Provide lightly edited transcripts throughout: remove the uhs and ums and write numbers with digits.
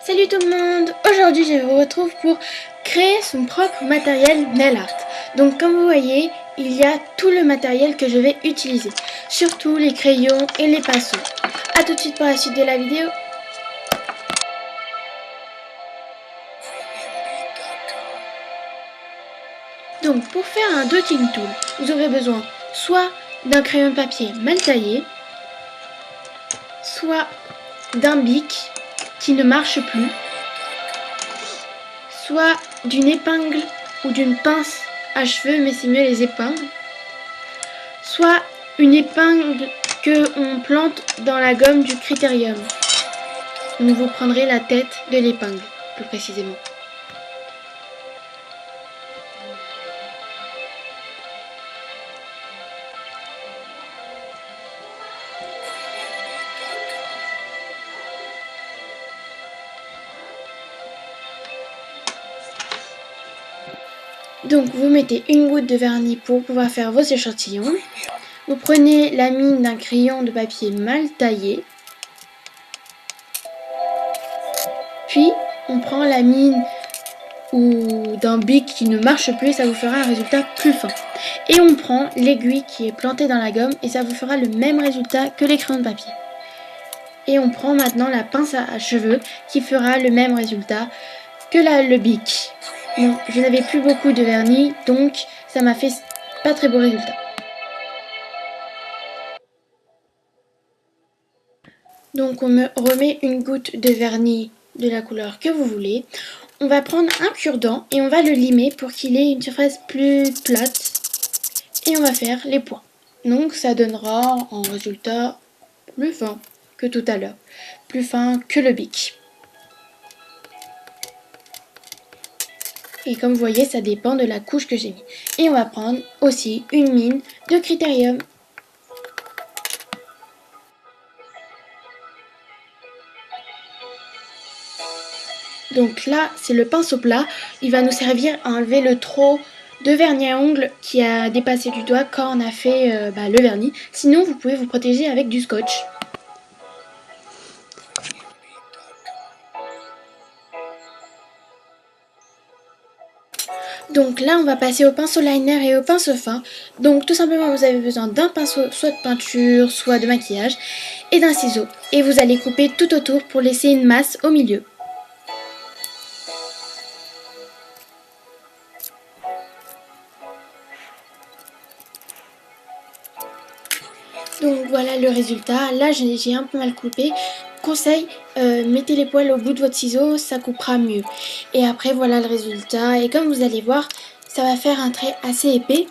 Salut tout le monde! Aujourd'hui je vous retrouve pour créer son propre matériel nail art. Donc comme vous voyez, il y a tout le matériel que je vais utiliser. Surtout les crayons et les pinceaux. A tout de suite pour la suite de la vidéo. Donc pour faire un dotting tool, vous aurez besoin soit d'un crayon de papier mal taillé, soit d'un bic qui ne marche plus, soit d'une épingle ou d'une pince à cheveux, mais c'est mieux les épingles, soit une épingle que on plante dans la gomme du Critérium. Donc vous prendrez la tête de l'épingle, plus précisément. Donc vous mettez une goutte de vernis pour pouvoir faire vos échantillons. Vous prenez la mine d'un crayon de papier mal taillé. Puis on prend la mine ou d'un bic qui ne marche plus et ça vous fera un résultat plus fin. Et on prend l'aiguille qui est plantée dans la gomme et ça vous fera le même résultat que les crayons de papier. Et on prend maintenant la pince à cheveux qui fera le même résultat que le bic. Bon, je n'avais plus beaucoup de vernis, donc ça m'a fait pas très beau résultat. Donc on me remet une goutte de vernis de la couleur que vous voulez. On va prendre un cure-dent et on va le limer pour qu'il ait une surface plus plate. Et on va faire les points. Donc ça donnera un résultat plus fin que tout à l'heure. Plus fin que le bic. Et comme vous voyez, ça dépend de la couche que j'ai mis. Et on va prendre aussi une mine de Critérium. Donc là, c'est le pinceau plat. Il va nous servir à enlever le trop de vernis à ongles qui a dépassé du doigt quand on a fait le vernis. Sinon, vous pouvez vous protéger avec du scotch. Donc là, on va passer au pinceau liner et au pinceau fin. Donc tout simplement, vous avez besoin d'un pinceau, soit de peinture, soit de maquillage, et d'un ciseau. Et vous allez couper tout autour pour laisser une masse au milieu. Donc voilà le résultat. Là, j'ai un peu mal coupé. Conseil, mettez les poils au bout de votre ciseau, ça coupera mieux. Et après, voilà le résultat. Et comme vous allez voir, ça va faire un trait assez épais.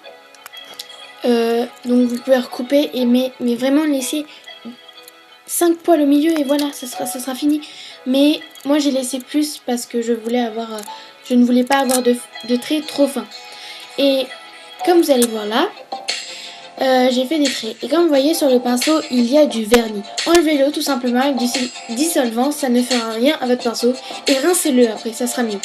Donc vous pouvez recouper mais vraiment laisser 5 poils au milieu et voilà, ça sera fini. Mais moi j'ai laissé plus parce que je ne voulais pas avoir de traits trop fins. Et comme vous allez voir là, j'ai fait des traits. Et comme vous voyez sur le pinceau, il y a du vernis. Enlevez-le tout simplement avec du dissolvant, ça ne fera rien à votre pinceau. Et rincez-le après, ça sera mieux.